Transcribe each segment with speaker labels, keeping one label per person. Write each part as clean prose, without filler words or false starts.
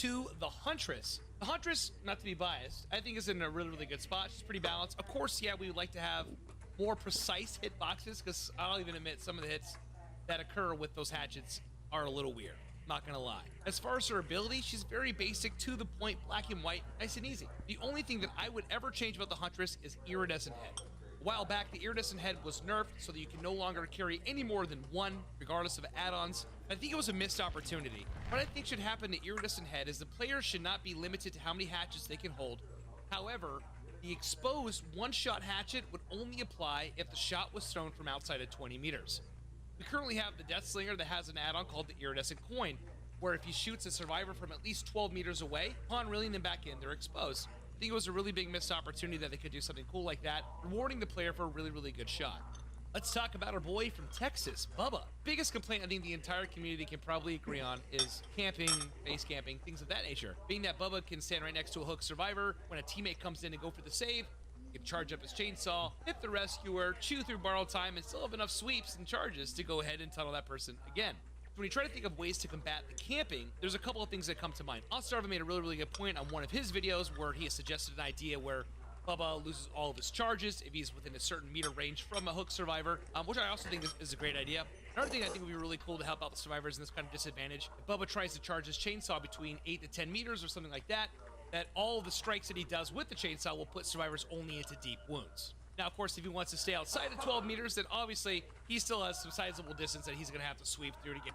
Speaker 1: to the Huntress. The Huntress, not to be biased, I think is in a really, really good spot. She's pretty balanced. Of course, yeah, we would like to have more precise hit boxes, because I'll even admit some of the hits that occur with those hatchets are a little weird. Not gonna lie. As far as her ability, she's very basic, to the point, black and white, nice and easy. The only thing that I would ever change about the Huntress is Iridescent Head. A while back, the Iridescent Head was nerfed so that you can no longer carry any more than one, regardless of add-ons. I think it was a missed opportunity. What I think should happen to Iridescent Head is the players should not be limited to how many hatchets they can hold. However, the exposed one-shot hatchet would only apply if the shot was thrown from outside of 20 meters. We currently have the Death Slinger that has an add-on called the Iridescent Coin, where if he shoots a survivor from at least 12 meters away, upon reeling them back in, they're exposed. I think it was a really big missed opportunity that they could do something cool like that, rewarding the player for a really, really good shot. Let's talk about our boy from Texas, Bubba. Biggest complaint I think the entire community can probably agree on is camping, base camping, things of that nature. Being that Bubba can stand right next to a hook survivor, when a teammate comes in and go for the save, he can charge up his chainsaw, hit the rescuer, chew through borrowed time, and still have enough sweeps and charges to go ahead and tunnel that person again. When you try to think of ways to combat the camping, there's a couple of things that come to mind. Ostarva made a really, really good point on one of his videos where he has suggested an idea where Bubba loses all of his charges if he's within a certain meter range from a hook survivor, which I also think is a great idea. Another thing I think would be really cool to help out the survivors in this kind of disadvantage, if Bubba tries to charge his chainsaw between 8 to 10 meters or something like that, that all of the strikes that he does with the chainsaw will put survivors only into deep wounds. Now, of course, if he wants to stay outside of 12 meters, then obviously he still has some sizable distance that he's going to have to sweep through to get.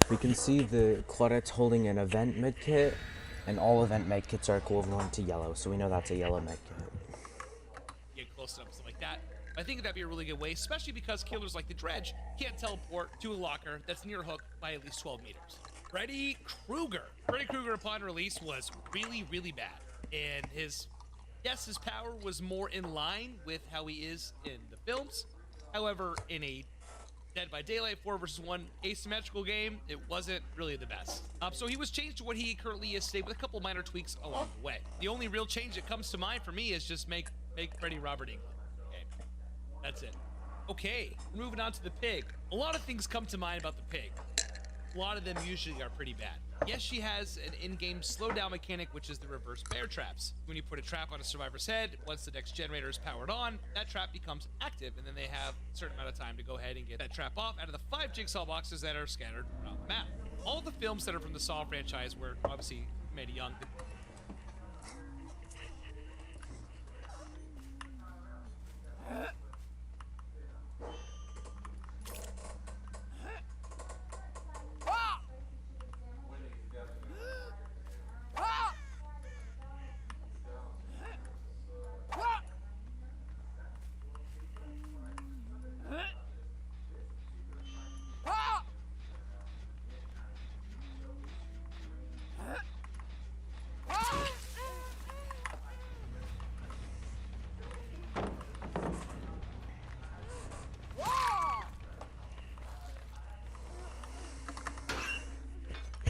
Speaker 2: We can see the Claudette's holding an event medkit, and all event medkits are equivalent to yellow, so we know that's a yellow medkit.
Speaker 1: Get close enough, something like that. I think that'd be a really good way, especially because killers like the Dredge can't teleport to a locker that's near hook by at least 12 meters. Freddy Krueger. Freddy Krueger upon release was really, really bad. And his power was more in line with how he is in the films. However, in a Dead by Daylight 4 versus 1 asymmetrical game, it wasn't really the best. So he was changed to what he currently is today with a couple minor tweaks along the way. The only real change that comes to mind for me is just make Freddy Robert Englund. Okay, that's it. Okay, moving on to the pig. A lot of things come to mind about the pig. A lot of them usually are pretty bad. Yes, she has an in-game slowdown mechanic, which is the reverse bear traps. When you put a trap on a survivor's head, once the next generator is powered on, that trap becomes active, and then they have a certain amount of time to go ahead and get that trap off out of the 5 jigsaw boxes that are scattered around the map. All the films that are from the Saw franchise were obviously made young.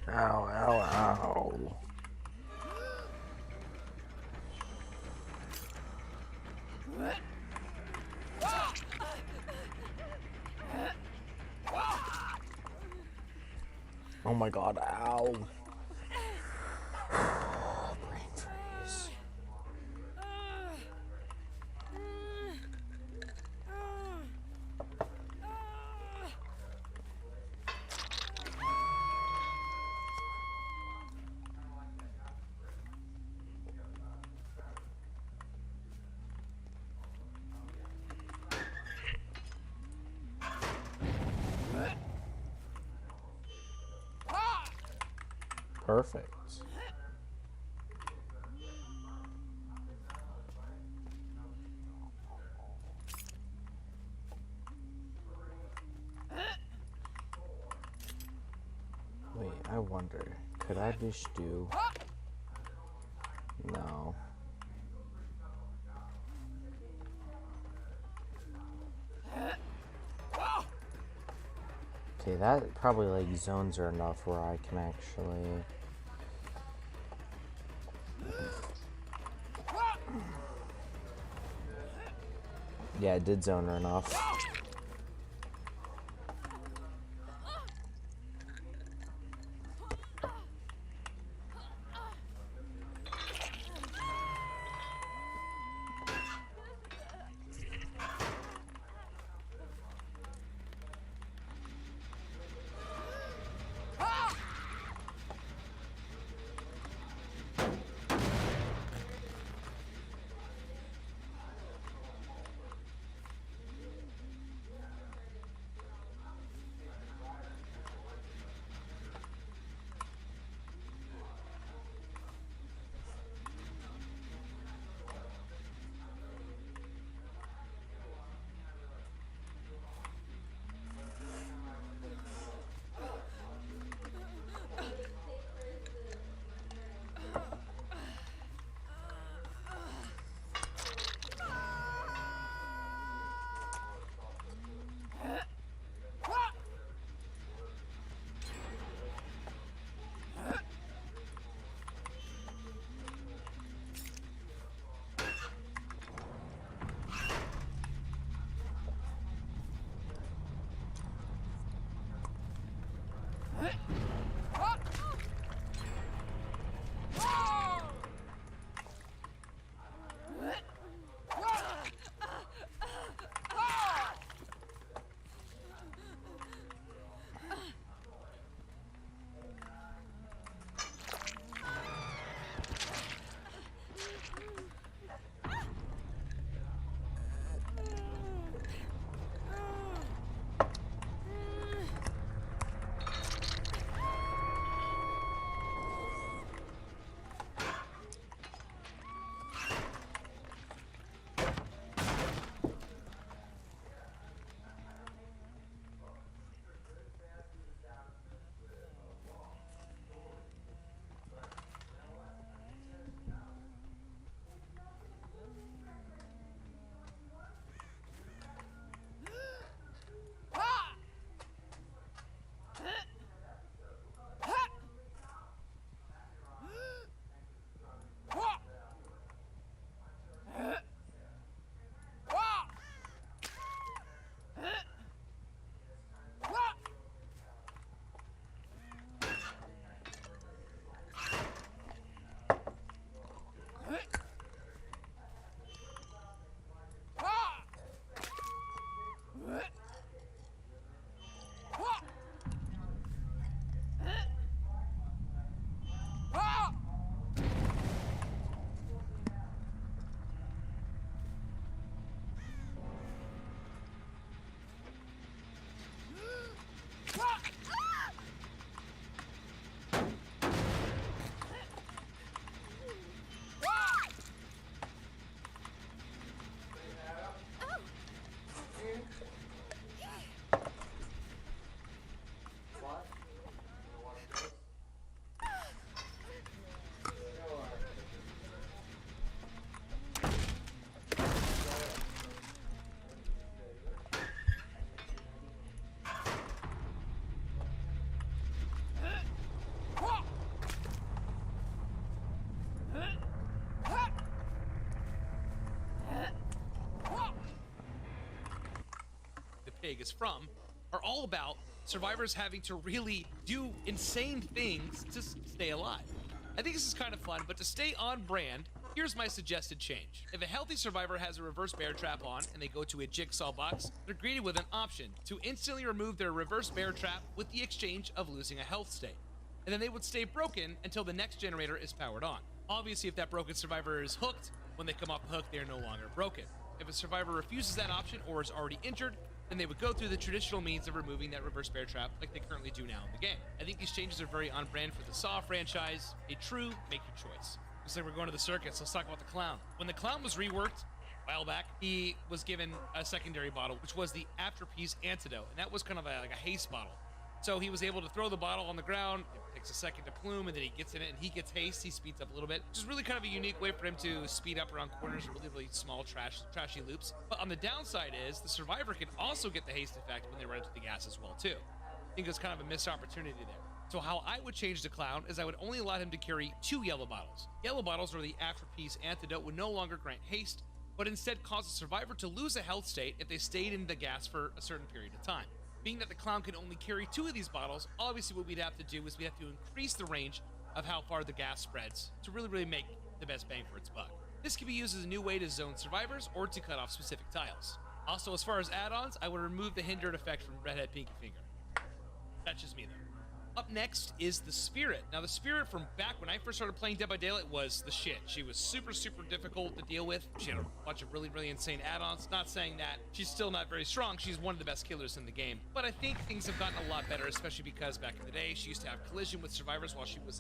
Speaker 2: Ow, ow, ow. Oh my god, ow. Brain freeze. Perfect. Wait, I wonder, could I just do... No. Okay, that probably like zones are enough where I can actually... Yeah, it did zone her enough.
Speaker 1: Pig is from are all about survivors having to really do insane things to stay alive. I think this is kind of fun, but to stay on brand, here's my suggested change. If a healthy survivor has a reverse bear trap on and they go to a jigsaw box, they're greeted with an option to instantly remove their reverse bear trap with the exchange of losing a health state. And then they would stay broken until the next generator is powered on. Obviously, if that broken survivor is hooked, when they come off the hook, they are no longer broken. If a survivor refuses that option or is already injured, then they would go through the traditional means of removing that reverse bear trap like they currently do now in the game. I think these changes are very on brand for the Saw franchise, a true make your choice. Looks like we're going to the circus. Let's talk about the clown. When the clown was reworked a while back, he was given a secondary bottle, which was the Afterpiece Antidote, and that was kind of like a haste bottle. So he was able to throw the bottle on the ground. It takes a second to plume, and then he gets in it, and he gets haste. He speeds up a little bit, which is really kind of a unique way for him to speed up around corners and really small, trashy loops. But on the downside is the survivor can also get the haste effect when they run into the gas as well, too. I think there's kind of a missed opportunity there. So how I would change the clown is I would only allow him to carry 2 yellow bottles. Yellow bottles, or the Afterpiece Antidote, would no longer grant haste, but instead cause a survivor to lose a health state if they stayed in the gas for a certain period of time. Being that the clown can only carry 2 of these bottles, obviously what we'd have to do is we have to increase the range of how far the gas spreads to really make the best bang for its buck. This can be used as a new way to zone survivors or to cut off specific tiles. Also, as far as add-ons, I would remove the hindered effect from Redhead Pinky Finger. That's just me though. Up next is the Spirit. Now the Spirit from back when I first started playing Dead by Daylight was the shit. She was super difficult to deal with. She had a bunch of really insane add-ons. Not saying that she's still not very strong. She's one of the best killers in the game. But I think things have gotten a lot better, especially because back in the day, she used to have collision with survivors while she was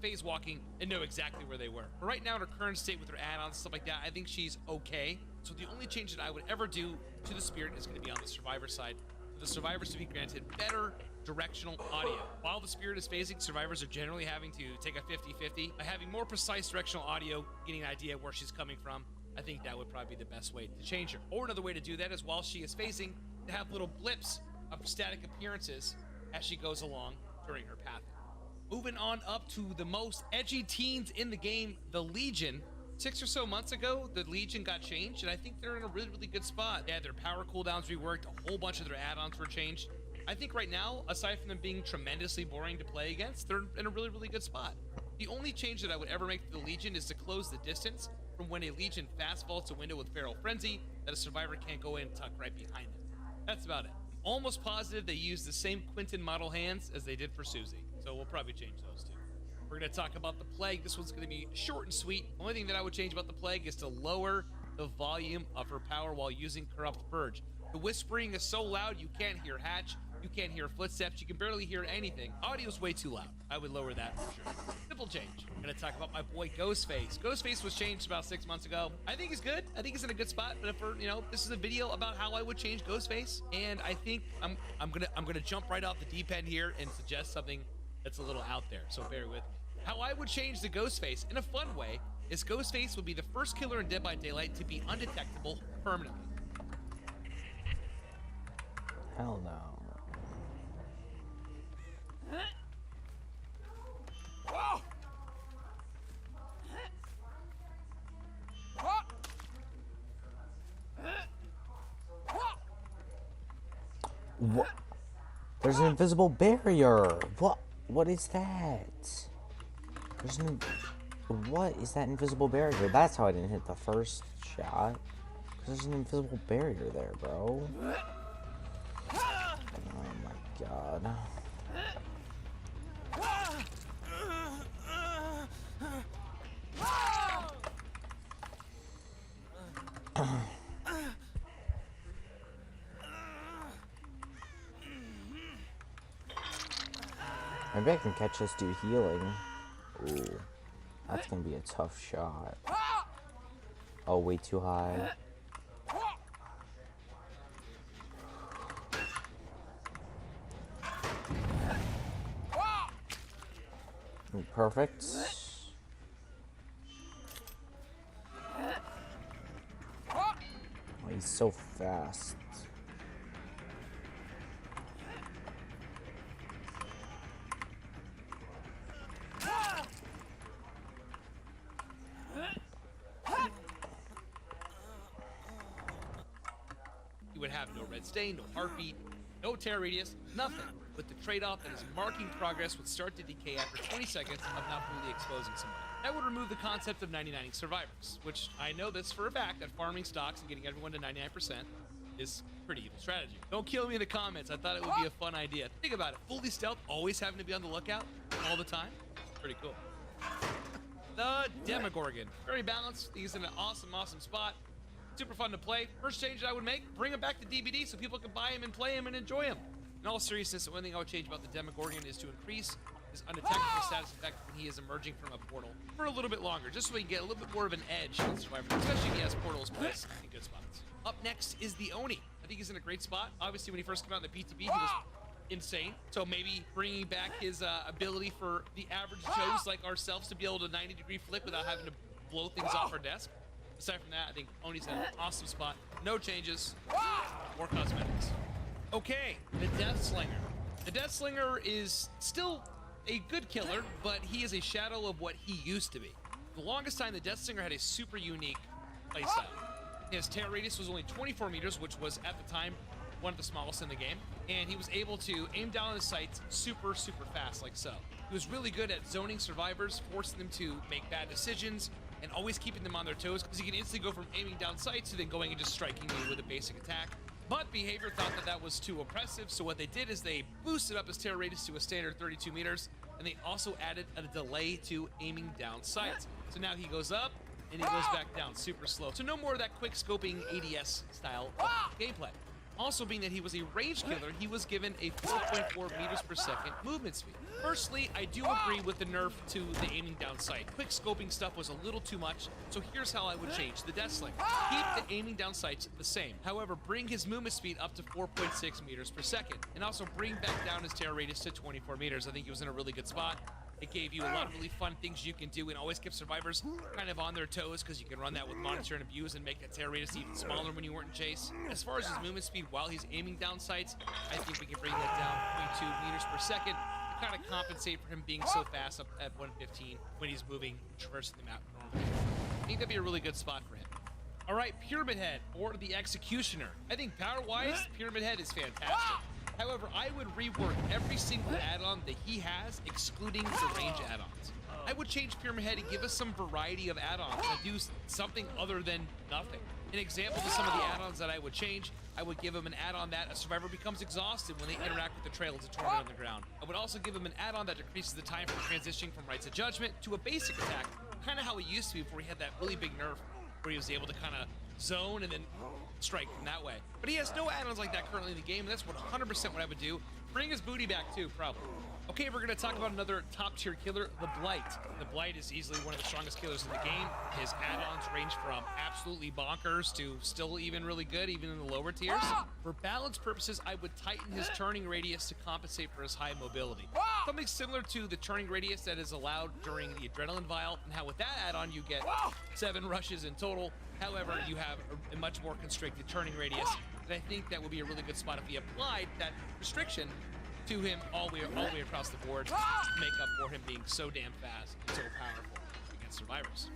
Speaker 1: phase walking and know exactly where they were. But right now, in her current state with her add-ons, stuff like that, I think she's okay. So the only change that I would ever do to the Spirit is going to be on the survivor side. For the survivors to be granted better directional audio. While the Spirit is phasing, survivors are generally having to take a 50-50. By having more precise directional audio, getting an idea of where she's coming from, I think that would probably be the best way to change her. Or another way to do that is while she is phasing, to have little blips of static appearances as she goes along during her path. Moving on up to the most edgy teens in the game, the Legion. 6 or so months ago, the Legion got changed, and I think they're in a really good spot. They had their power cooldowns reworked, a whole bunch of their add-ons were changed. I think right now, aside from them being tremendously boring to play against, they're in a really good spot. The only change that I would ever make to the Legion is to close the distance from when a Legion fast vaults a window with Feral Frenzy that a survivor can't go in and tuck right behind it. That's about it. I'm almost positive they use the same Quinton model hands as they did for Susie, so we'll probably change those too. We're going to talk about the Plague. This one's going to be short and sweet. The only thing that I would change about the Plague is to lower the volume of her power while using Corrupt Purge. The whispering is so loud you can't hear Hatch, you can't hear footsteps, you can barely hear anything. Audio's way too loud. I would lower that for sure. Simple change. I'm going to talk about my boy Ghostface. Ghostface was changed about 6 months ago. I think he's good. I think he's in a good spot. But this is a video about how I would change Ghostface, and I think I'm gonna jump right off the deep end here and suggest something that's a little out there. So bear with me. How I would change the Ghostface in a fun way is Ghostface would be the first killer in Dead by Daylight to be undetectable permanently.
Speaker 2: Hell no. What? There's an invisible barrier. What is that? What is that invisible barrier? That's how I didn't hit the first shot. There's an invisible barrier there, bro. Oh my god. Maybe I can catch this dude healing. Ooh, that's gonna be a tough shot. Oh, way too high. Ooh, perfect. Oh, he's so fast.
Speaker 1: You would have no red stain, no heartbeat, no tear radius, nothing. with the trade-off that is marking progress would start to decay after 20 seconds of not fully exposing somebody. That would remove the concept of 99ing survivors, which I know this for a fact that farming stocks and getting everyone to 99% is pretty evil strategy. Don't kill me in the comments. I thought it would be a fun idea. Think about it. Fully stealth, always having to be on the lookout all the time. Pretty cool. The Demogorgon. Very balanced. He's in an awesome spot. Super fun to play. First change that I would make, bring him back to DBD so people can buy him and play him and enjoy him. In all seriousness, the one thing I would change about the Demogorgon is to increase his undetectable status effect when he is emerging from a portal for a little bit longer, just so he can get a little bit more of an edge in Survivor, especially if he has portals placed in good spots. Up next is the Oni. I think he's in a great spot. Obviously, when he first came out in the PTB, he was insane. So maybe bringing back his ability for the average Joes like ourselves to be able to 90-degree flip without having to blow things off our desk. Aside from that, I think Oni's in an awesome spot. No changes, more cosmetics. Okay, the Deathslinger. The Deathslinger is still a good killer, but he is a shadow of what he used to be. The longest time, the Deathslinger had a super unique playstyle. His tear radius was only 24 meters, which was at the time one of the smallest in the game, and he was able to aim down on his sights super fast, like so. He was really good at zoning survivors, forcing them to make bad decisions, and always keeping them on their toes, because he can instantly go from aiming down sights to then going and just striking you with a basic attack. But Behavior thought that that was too oppressive, so what they did is they boosted up his tear radius to a standard 32 meters, and they also added a delay to aiming down sights. So now he goes up, and he goes back down super slow. So no more of that quick scoping ADS style of gameplay. Also, being that he was a range killer, he was given a 4.4 meters per second movement speed. Firstly, I do agree with the nerf to the aiming down sight. Quick scoping stuff was a little too much, so here's how I would change the Deathslinger. Keep the aiming down sights the same. However, bring his movement speed up to 4.6 meters per second, and also bring back down his tear radius to 24 meters. I think he was in a really good spot. It gave you a lot of really fun things you can do and always kept survivors kind of on their toes, because you can run that with monitor and abuse and make that tear radius even smaller when you weren't in chase. As far as his movement speed while he's aiming down sights, I think we can bring that down 0.2 meters per second to kind of compensate for him being so fast up at 115 when he's moving, traversing the map normally. I think that'd be a really good spot for him. All right, Pyramid Head, or the Executioner. I think power-wise, Pyramid Head is fantastic. However, I would rework every single add-on that he has, excluding the range add-ons. I would change Pyramid Head and give us some variety of add-ons that do something other than nothing. An example of some of the add-ons that I would change, I would give him an add-on that a survivor becomes exhausted when they interact with the trail as a tornado on the ground. I would also give him an add-on that decreases the time from transitioning from Rites of Judgment to a basic attack, kind of how he used to be before he had that really big nerf where he was able to kind of zone and then strike from that way. But he has no add-ons like that currently in the game, and that's 100% what I would do. Bring his booty back too, probably. Okay, we're gonna talk about another top-tier killer, the Blight. The Blight is easily one of the strongest killers in the game. His add-ons range from absolutely bonkers to still even really good, even in the lower tiers. For balance purposes, I would tighten his turning radius to compensate for his high mobility. Something similar to the turning radius that is allowed during the Adrenaline Vial, and how with that add-on you get 7 rushes in total. However, you have a much more constricted turning radius, and I think that would be a really good spot if he applied that restriction to him all the way across the board to make up for him being so damn fast and so powerful against survivors.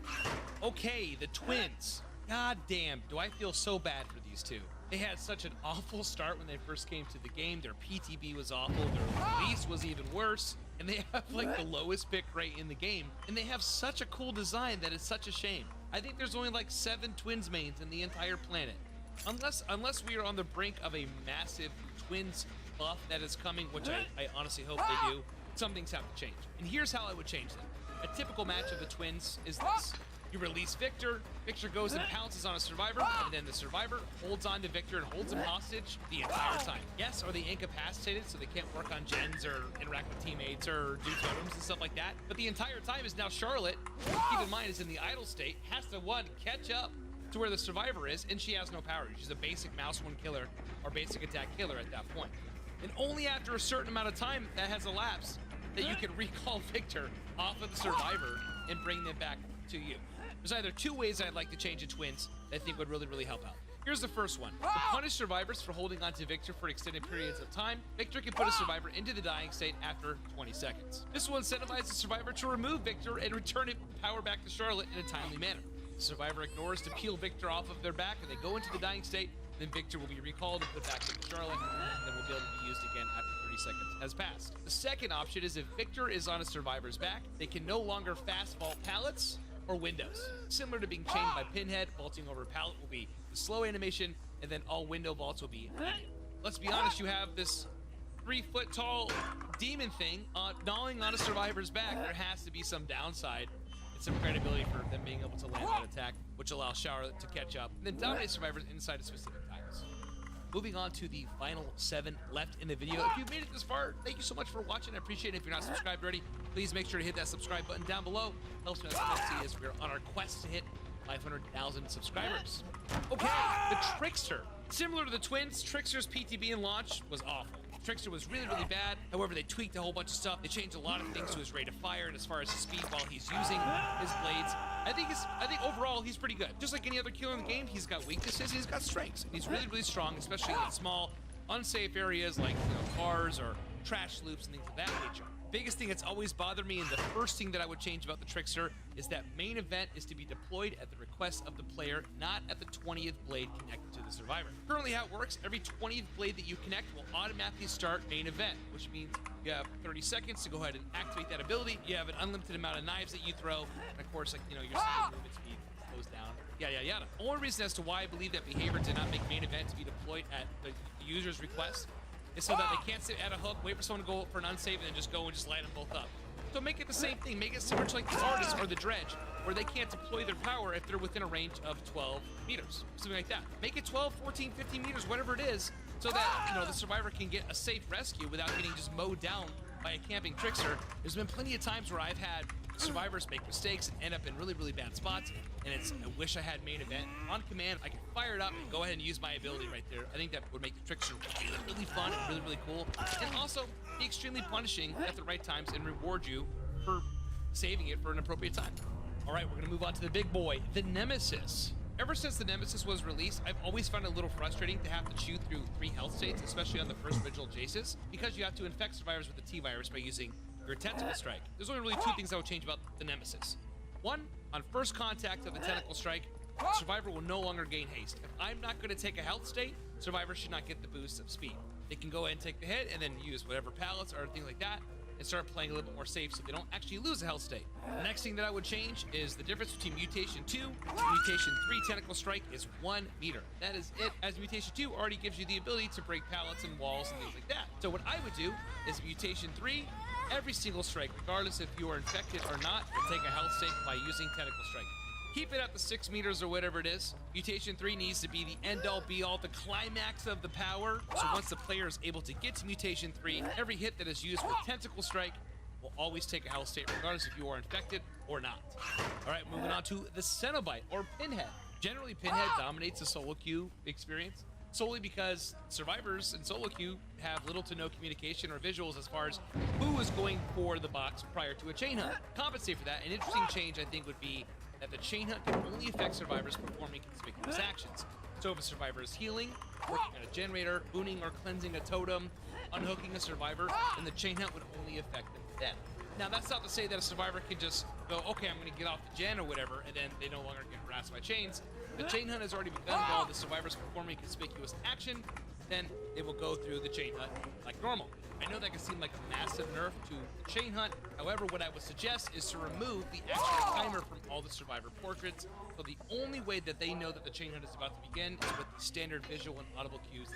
Speaker 1: Okay, the Twins. God damn, do I feel so bad for these two. They had such an awful start when they first came to the game. Their PTB was awful, their release was even worse, and they have like the lowest pick rate in the game, and they have such a cool design that it's such a shame. I think there's only like 7 Twins mains in the entire planet. Unless we are on the brink of a massive Twins buff that is coming, which I honestly hope they do, some things have to change. And here's how I would change them. A typical match of the Twins is this. You release Victor, Victor goes and pounces on a survivor, and then the survivor holds on to Victor and holds him hostage the entire time. Yes, are they incapacitated so they can't work on gens or interact with teammates or do totems and stuff like that? But the entire time is now Charlotte, who, keep in mind, is in the idle state, has to, one, catch up to where the survivor is, and she has no power. She's a basic mouse one killer or basic attack killer at that point. And only after a certain amount of time that has elapsed that you can recall Victor off of the survivor and bring them back to you. There's either 2 ways I'd like to change the Twins that I think would really help out. Here's the first one. To punish survivors for holding on to Victor for extended periods of time, Victor can put a survivor into the dying state after 20 seconds. This will incentivize the survivor to remove Victor and return it power back to Charlotte in a timely manner. The survivor ignores to peel Victor off of their back, and they go into the dying state Then Victor will be recalled and put back into Charlotte, and then will be able to be used again after 30 seconds has passed. The second option is if Victor is on a survivor's back, they can no longer fast vault pallets or windows. Similar to being chained by Pinhead, vaulting over a pallet will be the slow animation, and then all window vaults will be immediate. Let's be honest, you have this 3-foot tall demon thing gnawing on a survivor's back. There has to be some downside and some credibility for them being able to land that attack, which allows Charlotte to catch up and then dominate survivors inside of specific times. Moving on to the final 7 left in the video. If you've made it this far, thank you so much for watching. I appreciate it. If you're not subscribed already, please make sure to hit that subscribe button down below. Helps me out see as we're on our quest to hit 500,000 subscribers. Okay, the Trickster. Similar to the Twins, Trickster's PTB and launch was awful. Trickster was really, really bad. However, they tweaked a whole bunch of stuff. They changed a lot of things to his rate of fire and as far as his speed while he's using his blades. I think overall he's pretty good. Just like any other killer in the game, he's got weaknesses and he's got strengths. And he's really, really strong, especially in small, unsafe areas like bars or trash loops and things of that nature. Biggest thing that's always bothered me, and the first thing that I would change about the Trickster, is that main event is to be deployed at the request of the player, not at the 20th blade connected to the survivor. Currently how it works, every 20th blade that you connect will automatically start main event, which means you have 30 seconds to go ahead and activate that ability. You have an unlimited amount of knives that you throw, and of course, like, your movement speed slows down, yada, yada, yada. The only reason as to why I believe that behavior did not make main event to be deployed at the user's request is so that they can't sit at a hook, wait for someone to go for an unsave, and then just go and just light them both up. So make it the same thing. Make it similar to like the Artist or the Dredge, where they can't deploy their power if they're within a range of 12 meters, something like that. Make it 12, 14, 15 meters, whatever it is, so that the survivor can get a safe rescue without getting just mowed down by a camping Trickster. There's been plenty of times where I've had survivors make mistakes and end up in really, really bad spots, and I wish I had main event on command. I could fire it up and go ahead and use my ability right there. I think that would make the Trickster really, really fun and really, really cool, and also be extremely punishing at the right times and reward you for saving it for an appropriate time. All right, we're gonna move on to the big boy, the Nemesis. Ever since the Nemesis was released, I've always found it a little frustrating to have to chew through 3 health states, especially on the first original Jaces, because you have to infect survivors with the T-Virus by using your Tentacle Strike. There's only really 2 things I would change about the Nemesis. 1, on first contact of the Tentacle Strike, survivor will no longer gain haste. If I'm not going to take a health state, survivor should not get the boost of speed. They can go ahead and take the hit and then use whatever pallets or things like that and start playing a little bit more safe so they don't actually lose a health state. The next thing that I would change is the difference between Mutation 2 and Mutation 3 Tentacle Strike is 1 meter. That is it, as Mutation 2 already gives you the ability to break pallets and walls and things like that. So what I would do is Mutation 3, every single strike, regardless if you are infected or not, will take a health state by using Tentacle Strike. Keep it at the 6 meters or whatever it is. Mutation 3 needs to be the end-all be-all, the climax of the power. So once the player is able to get to Mutation 3, every hit that is used with Tentacle Strike will always take a health state, regardless if you are infected or not. All right, moving on to the Cenobite, or Pinhead. Generally, Pinhead dominates the solo queue experience, solely because survivors in solo queue have little to no communication or visuals as far as who is going for the box prior to a chain hunt. Compensate for that, an interesting change I think would be that the chain hunt can only affect survivors performing conspicuous actions. So if a survivor is healing, working on a generator, booning or cleansing a totem, unhooking a survivor, then the chain hunt would only affect them then. Now that's not to say that a survivor can just go, okay, I'm gonna get off the gen or whatever, and then they no longer get harassed by chains. The chain hunt has already begun while the survivor's performing conspicuous action, then they will go through the chain hunt like normal. I know that can seem like a massive nerf to the chain hunt. However, what I would suggest is to remove the actual timer from all the survivor portraits. So the only way that they know that the chain hunt is about to begin is with the standard visual and audible cues.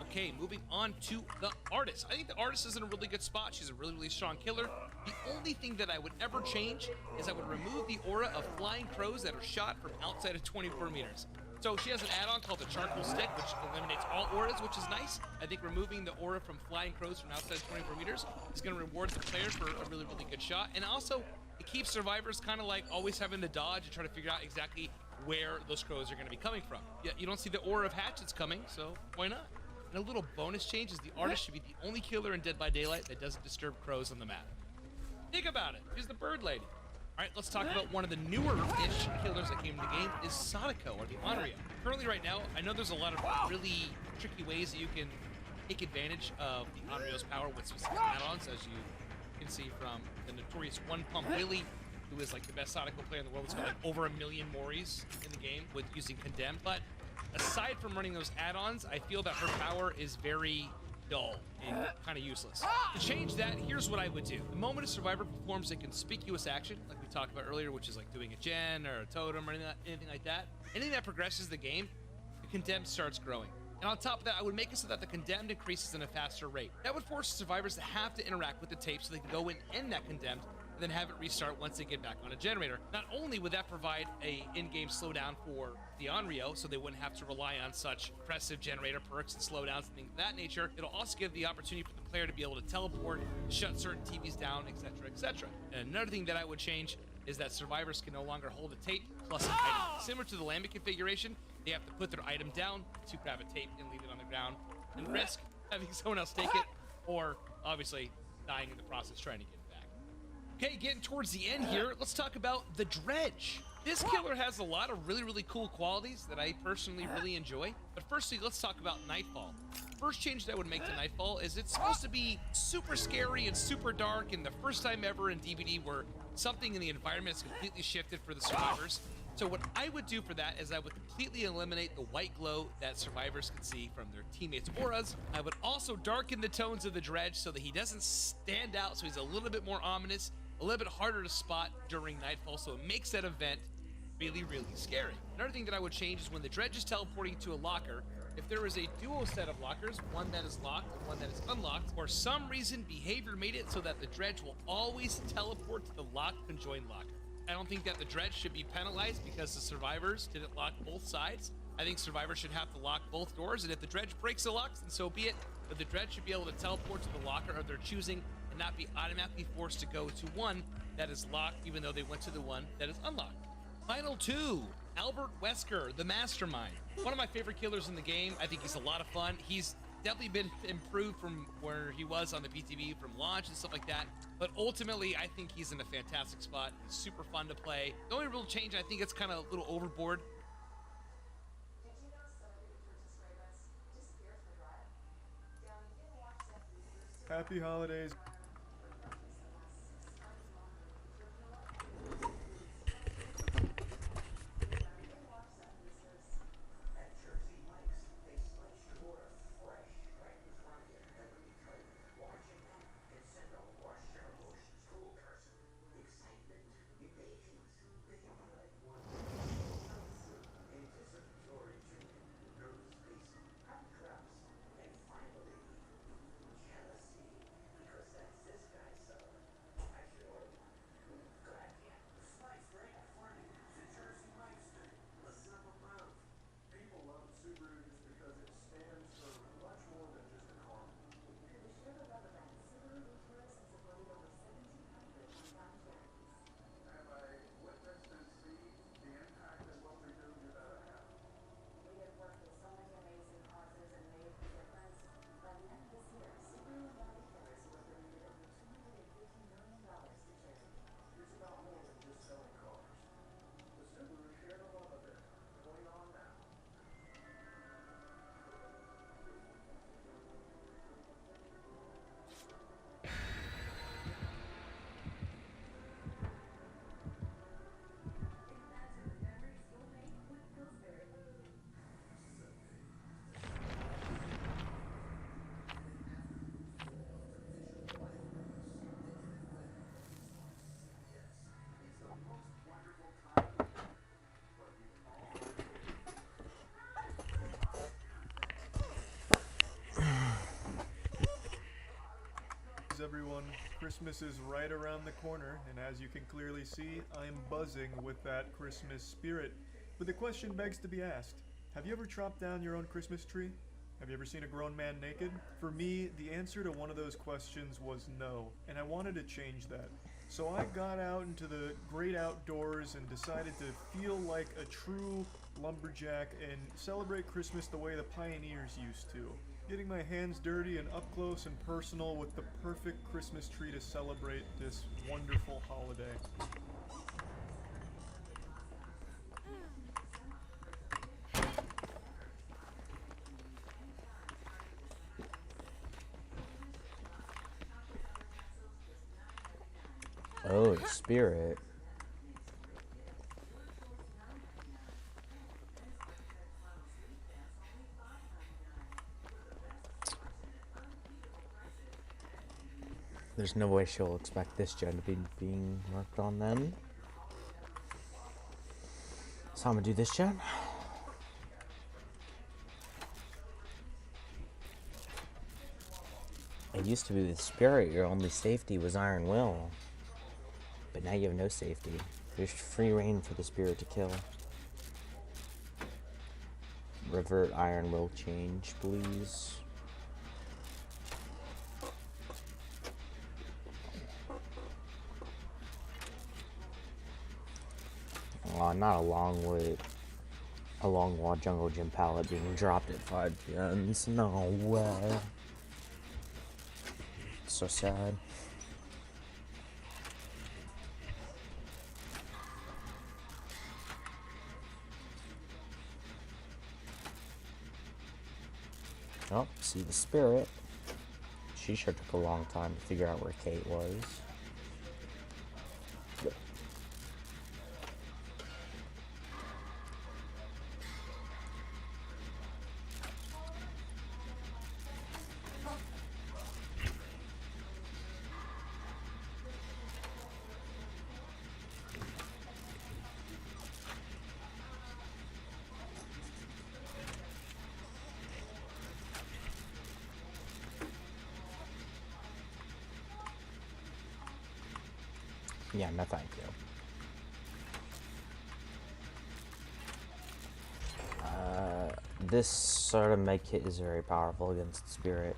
Speaker 1: Okay, moving on to the Artist. I think the Artist is in a really good spot. She's a really, really strong killer. The only thing that I would ever change is I would remove the aura of flying crows that are shot from outside of 24 meters. So she has an add-on called the Charcoal Stick, which eliminates all auras, which is nice. I think removing the aura from flying crows from outside 24 meters is going to reward the player for a really, really good shot. And also, it keeps survivors kind of like always having to dodge and try to figure out exactly where those crows are going to be coming from. Yeah, you don't see the aura of hatchets coming, so why not? And a little bonus change is the Artist should be the only killer in Dead by Daylight that doesn't disturb crows on the map. Think about it. She's the bird lady. All right, let's talk about one of the newer-ish killers that came to the game is Sadako, or the Onryo. Currently, right now, I know there's a lot of really tricky ways that you can take advantage of the Onryo's power with specific add-ons, as you can see from the notorious One Pump Willie, who is like the best Sadako player in the world. He's got like over 1 million Moris in the game with using Condemned. But aside from running those add-ons, I feel that her power is very dull and kind of useless. To change that, here's what I would do. The moment a survivor performs a conspicuous action, like we talked about earlier, which is like doing a gen or a totem or anything like that, anything that progresses the game, the condemned starts growing. And on top of that, I would make it so that the condemned increases in a faster rate. That would force survivors to have to interact with the tape so they can go in and end that condemned, and then have it restart once they get back on a generator. Not only would that provide a in-game slowdown for the Onryo, so they wouldn't have to rely on such oppressive generator perks and slowdowns and things of that nature, it'll also give the opportunity for the player to be able to teleport, shut certain TVs down, etc., etc. And another thing that I would change is that survivors can no longer hold a tape plus an item. Similar to the Lambent configuration, they have to put their item down to grab a tape and leave it on the ground and risk having someone else take it, or obviously dying in the process trying to get it back. Okay, getting towards the end here, let's talk about the Dredge. This killer has a lot of really cool qualities that I personally really enjoy. But firstly, let's talk about Nightfall. First change that I would make to Nightfall is it's supposed to be super scary and super dark, and the first time ever in DBD where something in the environment is completely shifted for the survivors. So what I would do for that is I would completely eliminate the white glow that survivors can see from their teammates' auras. I would also darken the tones of the Dredge so that he doesn't stand out, so he's a little bit more ominous, a little bit harder to spot during Nightfall, so it makes that event really scary. Another thing that I would change is when the Dredge is teleporting to a locker, if there is a duo set of lockers, one that is locked and one that is unlocked, for some reason behavior made it so that the Dredge will always teleport to the locked conjoined locker. I don't think that the Dredge should be penalized because the survivors didn't lock both sides. I think survivors should have to lock both doors, and if the Dredge breaks the locks, then so be it. But the Dredge should be able to teleport to the locker of their choosing and not be automatically forced to go to one that is locked, even though they went to the one that is unlocked. Final two, Albert Wesker, the Mastermind. One of my favorite killers in the game. I think he's a lot of fun. He's definitely been improved from where he was on the PTB from launch and stuff like that. But ultimately, I think he's in a fantastic spot. He's super fun to play. The only real change, I think it's kind of a little overboard.
Speaker 3: Happy holidays. Everyone, Christmas is right around the corner, and as you can clearly see, I'm buzzing with that Christmas spirit. But the question begs to be asked, have you ever chopped down your own Christmas tree? Have you ever seen a grown man naked? For me, the answer to one of those questions was no, and I wanted to change that. So I got out into the great outdoors and decided to feel like a true lumberjack and celebrate Christmas the way the pioneers used to. Getting my hands dirty and up close and personal with the perfect Christmas tree to celebrate this wonderful holiday.
Speaker 2: Oh, spirit. There's no way she'll expect this gen to be being worked on then. So I'm gonna do this gen. It used to be with Spirit, your only safety was Iron Will. But now you have no safety. There's free reign for the Spirit to kill. Revert Iron Will change, please. Not along with a long wall jungle gym palette being dropped at 5 gens. No way. So sad. Oh, see the Spirit. She sure took a long time to figure out where Kate was. Yep. Yeah, no thank you. This sort of med kit is very powerful against Spirit.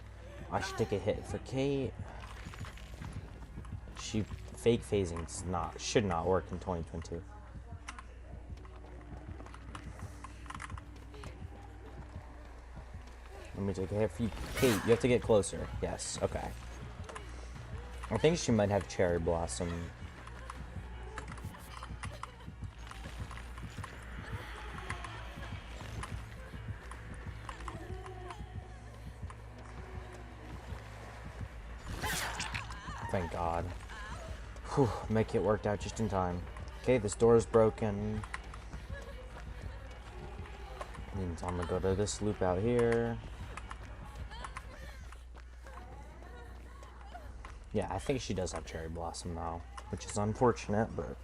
Speaker 2: I should take a hit for Kate. She fake phasing should not work in 2022. Let me take a hit for you. Kate, you have to get closer. Yes, okay. I think she might have Cherry Blossom. Thank God. Whew, make it worked out just in time. Okay, this door is broken. Means I'm gonna go to this loop out here. Yeah, I think she does have Cherry Blossom now, which is unfortunate, but...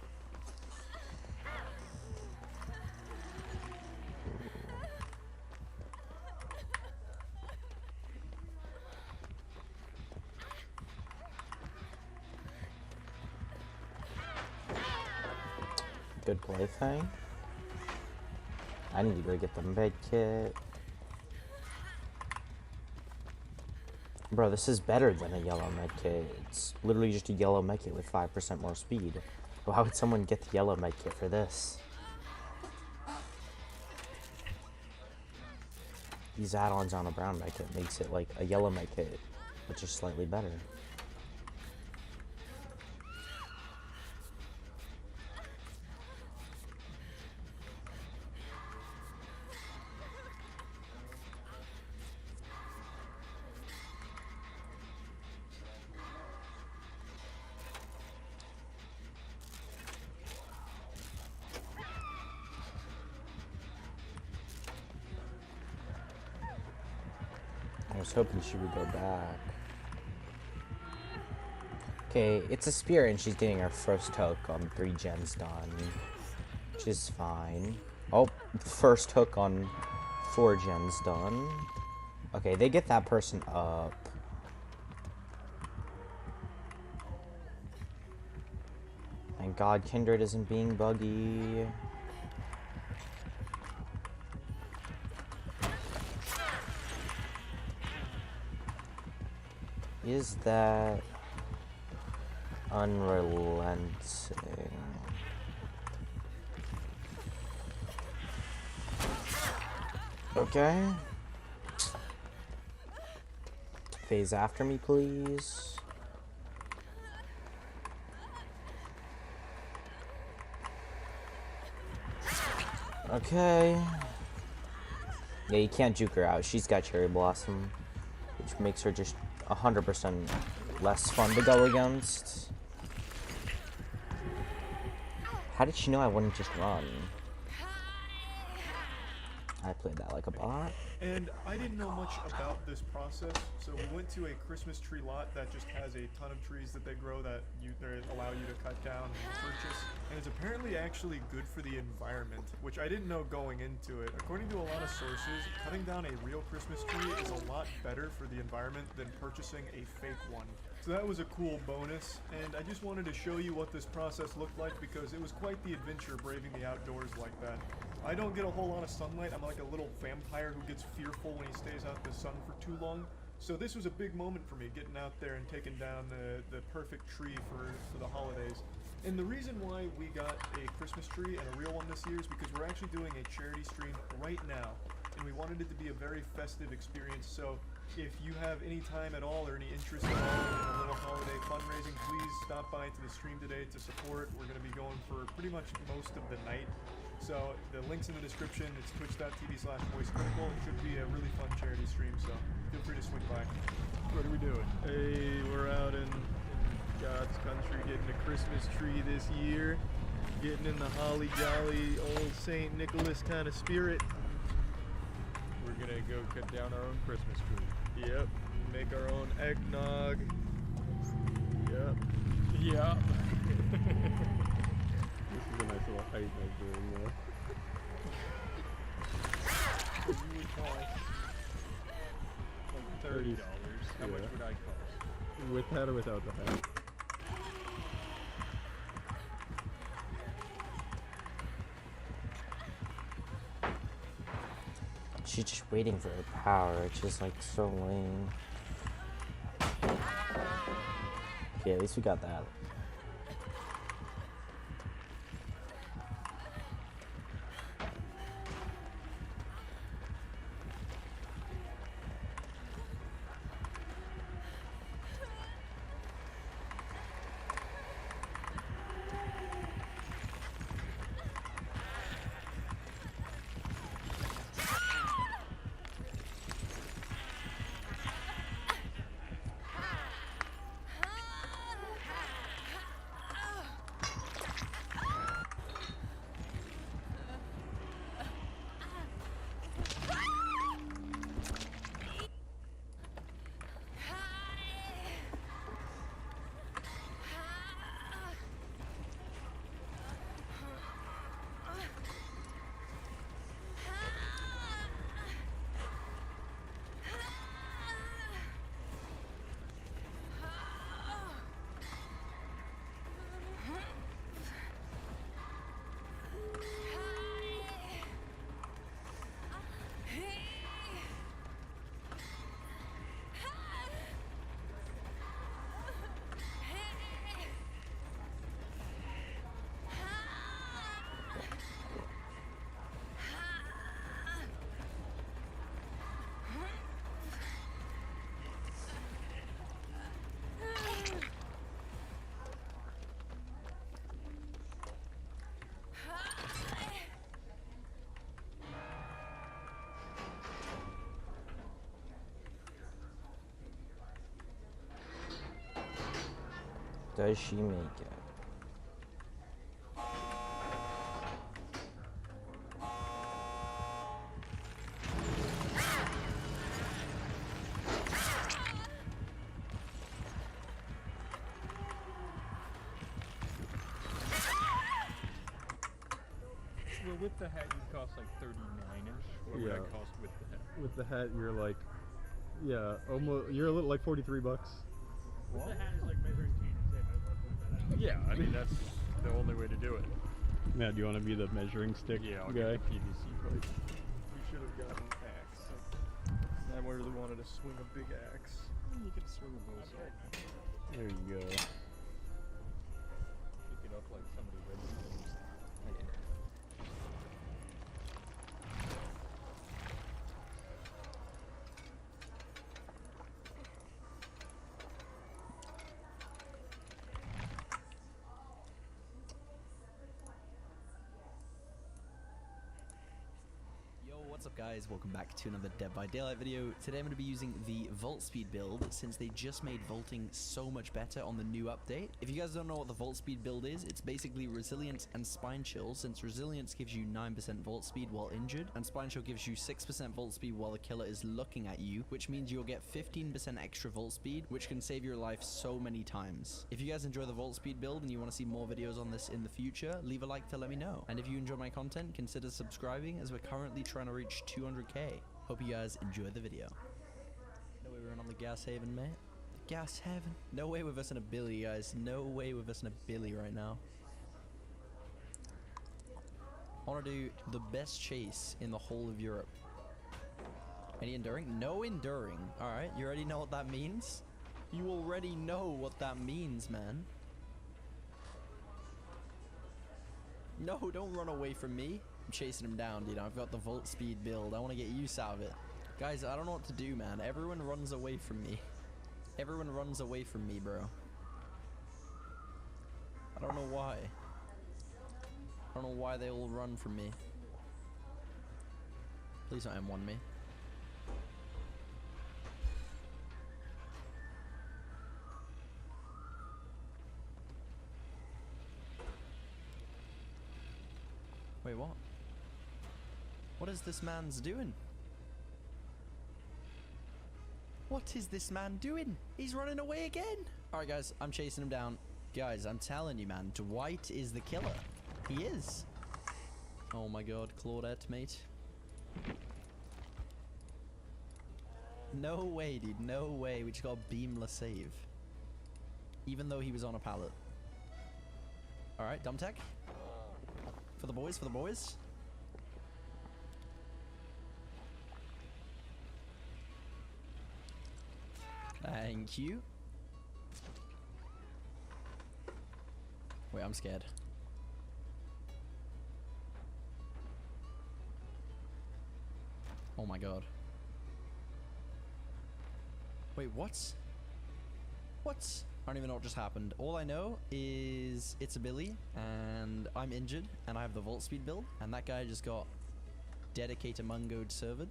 Speaker 2: Good plaything. I need to go get the med kit. Bro, this is better than a yellow med kit. It's literally just a yellow med kit with 5% more speed. Why would someone get the yellow med kit for this? These add-ons on a brown med kit makes it like a yellow med kit, which is slightly better. I was hoping she would go back. Okay, it's a Spirit and she's getting her first hook on 3 gens done. Which is fine. Oh, first hook on 4 gens done. Okay, they get that person up. Thank God Kindred isn't being buggy. Is that unrelenting? Okay. Phase after me, please. Okay. Yeah, you can't juke her out. She's got Cherry Blossom, which makes her just 100% less fun to go against. How did she know I wouldn't just run? I played that like a bot.
Speaker 3: And I didn't know much about this process, so we went to a Christmas tree lot that just has a ton of trees that they grow that they allow you to cut down and purchase. And it's apparently actually good for the environment, which I didn't know going into it. According to a lot of sources, cutting down a real Christmas tree is a lot better for the environment than purchasing a fake one. So that was a cool bonus, and I just wanted to show you what this process looked like because it was quite the adventure braving the outdoors like that. I don't get a whole lot of sunlight. I'm like a little vampire who gets fearful when he stays out in the sun for too long. So this was a big moment for me, getting out there and taking down the perfect tree for the holidays. And the reason why we got a Christmas tree and a real one this year is because we're actually doing a charity stream right now. And we wanted it to be a very festive experience, so if you have any time at all or any interest at all in a little holiday fundraising, please stop by to the stream today to support. We're going to be going for pretty much most of the night. So the link's in the description. It's twitch.tv/voicecritical. It should be a really fun charity stream, so feel free to swing by.
Speaker 4: What are we doing?
Speaker 3: Hey, we're out in God's country getting a Christmas tree this year. Getting in the holly jolly old St. Nicholas kind of spirit.
Speaker 4: We're gonna go cut down our own Christmas tree.
Speaker 3: Yep. Make our own eggnog. Yep.
Speaker 4: Yeah.
Speaker 5: This is a nice little height measuring there.
Speaker 4: You would cost like $30. How much
Speaker 5: Yeah.
Speaker 4: would I cost?
Speaker 5: With that or without the hat?
Speaker 2: She's just waiting for her power. It's just like so lame. Okay, at least we got that. Does she make it?
Speaker 4: Well, with the hat, you'd cost like 39ish. What would
Speaker 5: Yeah.
Speaker 4: I cost with the hat?
Speaker 5: With the hat, you're like, yeah, almost. You're a little like $43.
Speaker 4: The hat is like measuring teeth. Yeah, I mean that's the only way to do it.
Speaker 5: Matt, do you want to be the measuring stick
Speaker 4: Yeah, I'll
Speaker 5: guy?
Speaker 4: get the PVC plate.
Speaker 3: We should have gotten an axe. I really wanted to swing a big axe.
Speaker 4: You can swing a bull saw.
Speaker 5: There you go.
Speaker 4: Pick it up like somebody read things.
Speaker 6: up guys, welcome back to another Dead by Daylight video. Today I'm going to be using the Vault Speed build since they just made vaulting so much better on the new update. If you guys don't know what the Vault Speed build is, it's basically Resilience and Spine Chill, since Resilience gives you 9% Vault Speed while injured, and Spine Chill gives you 6% Vault Speed while the killer is looking at you, which means you'll get 15% extra Vault Speed, which can save your life so many times. If you guys enjoy the Vault Speed build and you want to see more videos on this in the future, leave a like to let me know. And if you enjoy my content, consider subscribing as we're currently trying to reach 200k. Hope you guys enjoy the video. No way we're on the Gas Haven, mate. The Gas Haven. No way we're versing a Billy, guys. No way we're versing a Billy right now. I want to do the best chase in the whole of Europe. Any enduring? No enduring. Alright, you already know what that means? You already know what that means, man. No, don't run away from me. I'm chasing him down, dude. I've got the Vault Speed build. I want to get use out of it. Guys, I don't know what to do, man. Everyone runs away from me. Everyone runs away from me, bro. I don't know why. I don't know why they all run from me. Please don't M1 me. Wait, what? What is this man's doing? What is this man doing? He's running away again. Alright guys, I'm chasing him down. Guys, I'm telling you, man, Dwight is the killer. He is. Oh my god, Claudette, mate. No way, dude. No way. We just got a beamless save. Even though he was on a pallet. Alright, dumb tech. For the boys, for the boys. Thank you. Wait, I'm scared. Oh my god. Wait, what? What? I don't even know what just happened. All I know is it's a Billy, and I'm injured, and I have the Vault Speed build, and that guy just got dedicated mungoed servered.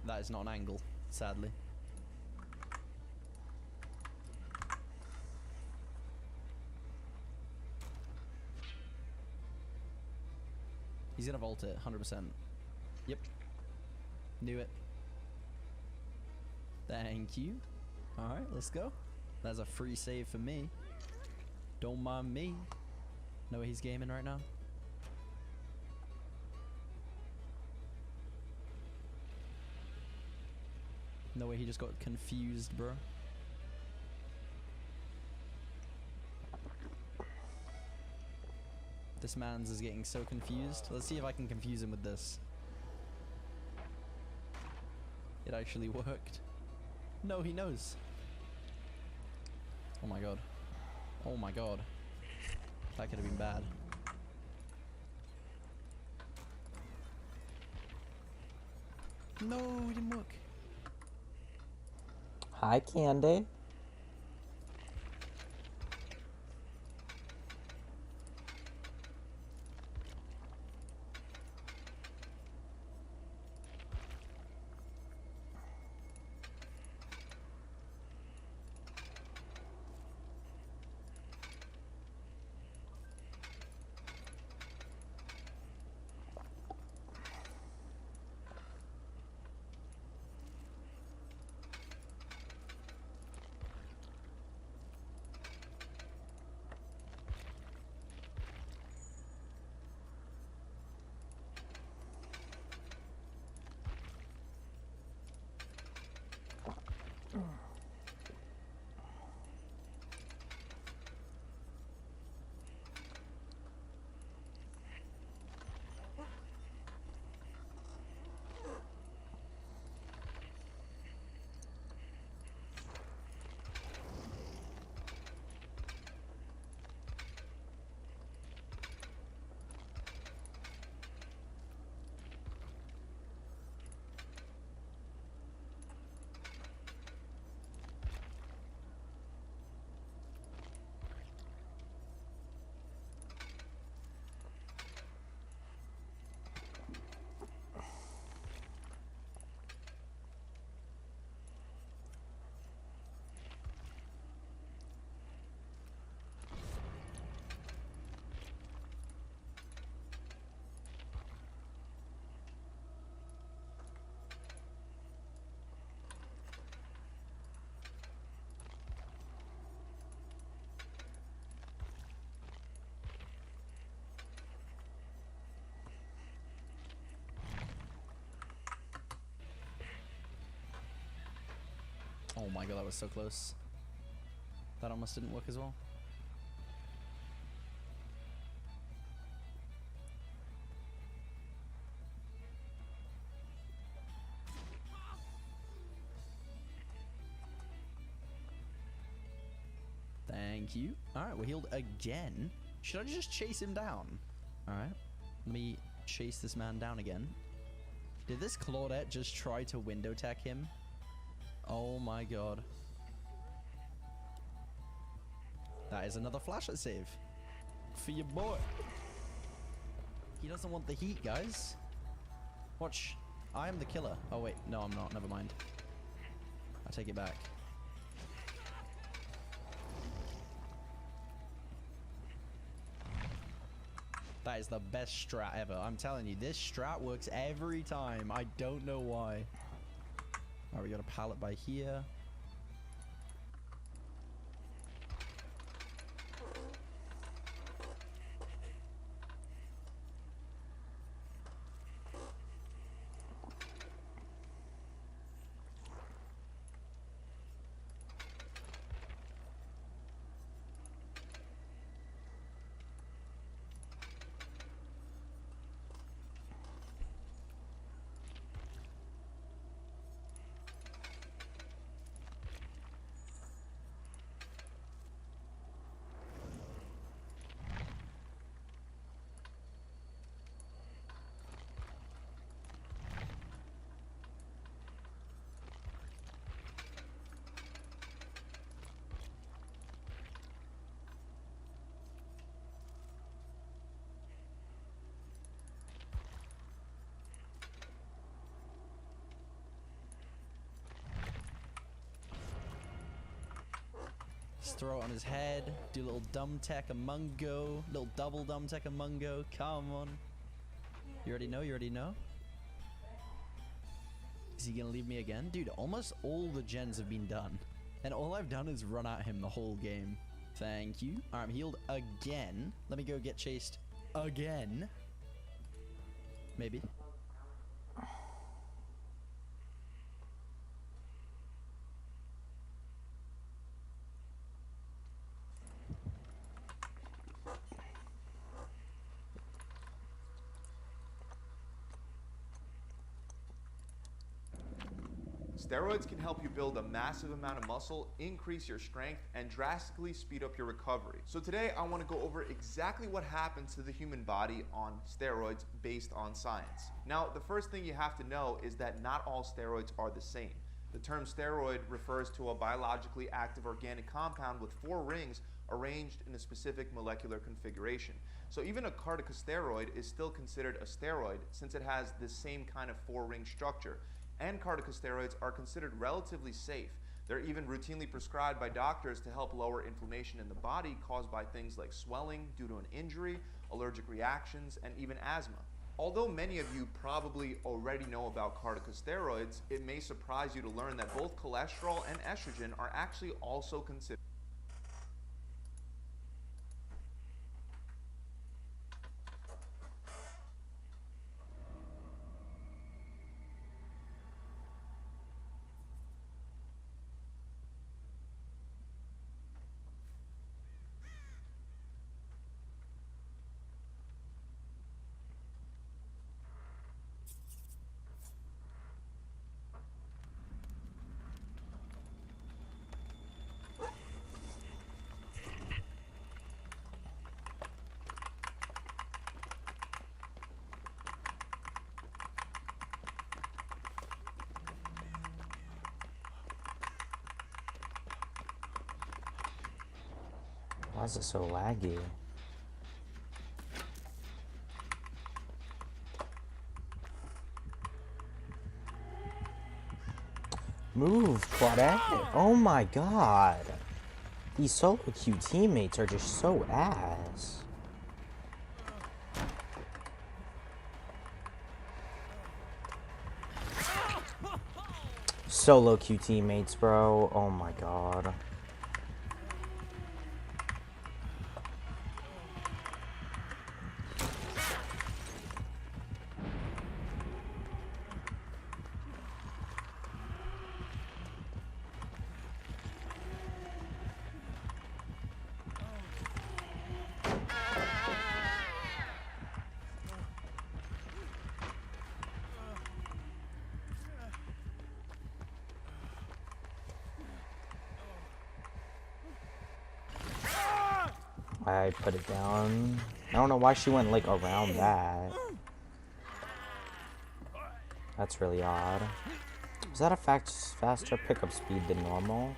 Speaker 6: That is not an angle, sadly. He's gonna vault it, 100%. Yep. Knew it. Thank you. Alright, let's go. That's a free save for me. Don't mind me. Know what he's gaming right now? No way, he just got confused, bro. This man's is getting so confused. Let's see if I can confuse him with this. It actually worked. No, he knows. Oh my god. Oh my god. That could have been bad. No, it didn't work.
Speaker 2: Hi, Candy.
Speaker 6: Oh my god, that was so close. That almost didn't work as well. Thank you. Alright, we're healed again. Should I just chase him down? Alright. Let me chase this man down again. Did this Claudette just try to window tech him? Oh my god. That is another flashlight save. For your boy. He doesn't want the heat, guys. Watch. I am the killer. Oh wait, no I'm not. Never mind. I take it back. That is the best strat ever. I'm telling you, this strat works every time. I don't know why. Alright, we got a pallet by here. Just throw it on his head. Do a little dumb tech among go. Little double dumb tech among go. Come on. You already know? You already know? Is he gonna leave me again? Dude, almost all the gens have been done. And all I've done is run at him the whole game. Thank you. Alright, I'm healed again. Let me go get chased again. Maybe.
Speaker 7: Steroids can help you build a massive amount of muscle, increase your strength, and drastically speed up your recovery. So today I want to go over exactly what happens to the human body on steroids based on science. Now, the first thing you have to know is that not all steroids are the same. The term steroid refers to a biologically active organic compound with 4 rings arranged in a specific molecular configuration. So even a corticosteroid is still considered a steroid since it has the same kind of 4-ring structure. And corticosteroids are considered relatively safe. They're even routinely prescribed by doctors to help lower inflammation in the body caused by things like swelling due to an injury, allergic reactions, and even asthma. Although many of you probably already know about corticosteroids, it may surprise you to learn that both cholesterol and estrogen are actually also considered.
Speaker 2: Why is it so laggy? Move, Claudette! Oh my god! These solo queue teammates are just so ass. Solo queue teammates, bro. Oh my god. I put it down. I don't know why she went like around that. That's really odd. Is that a faster pickup speed than normal?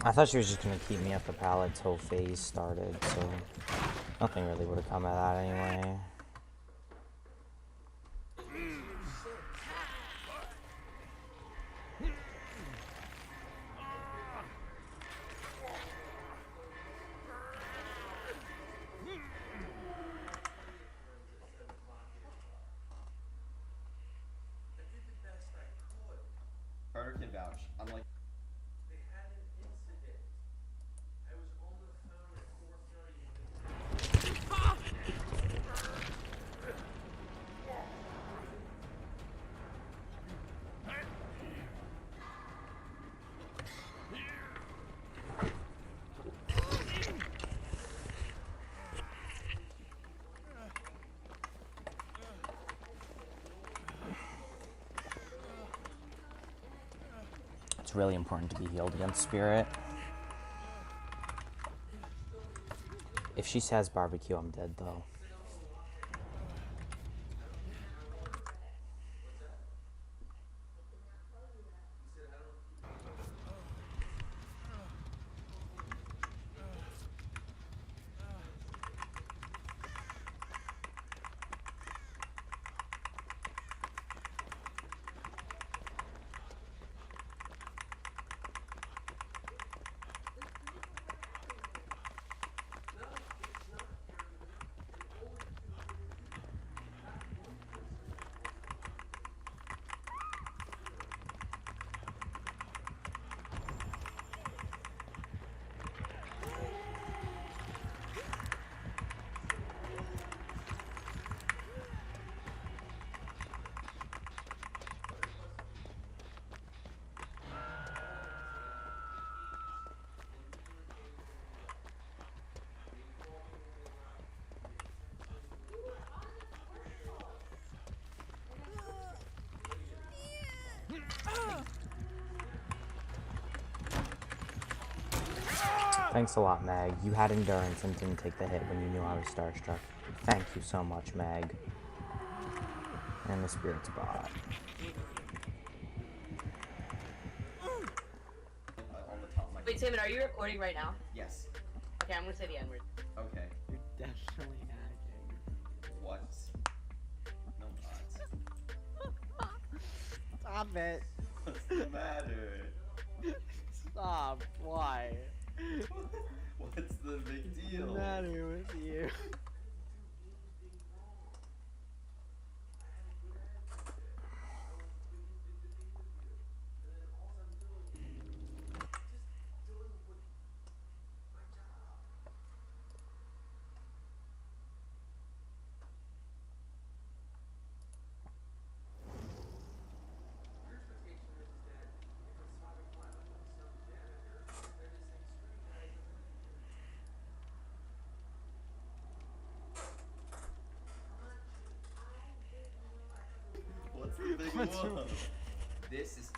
Speaker 2: I thought she was just gonna keep me at the pallet till phase started, so nothing really would have come of that anyway.
Speaker 8: Carter can vouch. Unlike
Speaker 2: It's really important to be healed against Spirit. If she says barbecue, I'm dead though. Thanks a lot, Meg. You had endurance and didn't take the hit when you knew I was starstruck. Thank you so much, Meg. And the Spirit's bot.
Speaker 8: on the top of my
Speaker 9: Wait, Simon, are you recording right now?
Speaker 8: Yes.
Speaker 9: Okay, I'm gonna say the N-word.
Speaker 8: Okay.
Speaker 6: You're definitely hacking.
Speaker 8: What? No, not.
Speaker 6: Stop it.
Speaker 8: What's the matter?
Speaker 6: Stop. Why?
Speaker 8: What's the big deal?
Speaker 6: What's the matter with you?
Speaker 8: Whoa. This is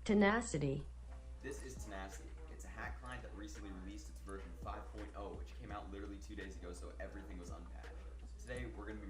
Speaker 10: Tenacity.
Speaker 8: This is Tenacity. It's a hack client that recently released its version 5.0, which came out literally 2 days ago, so everything was unpatched. Today, we're going to be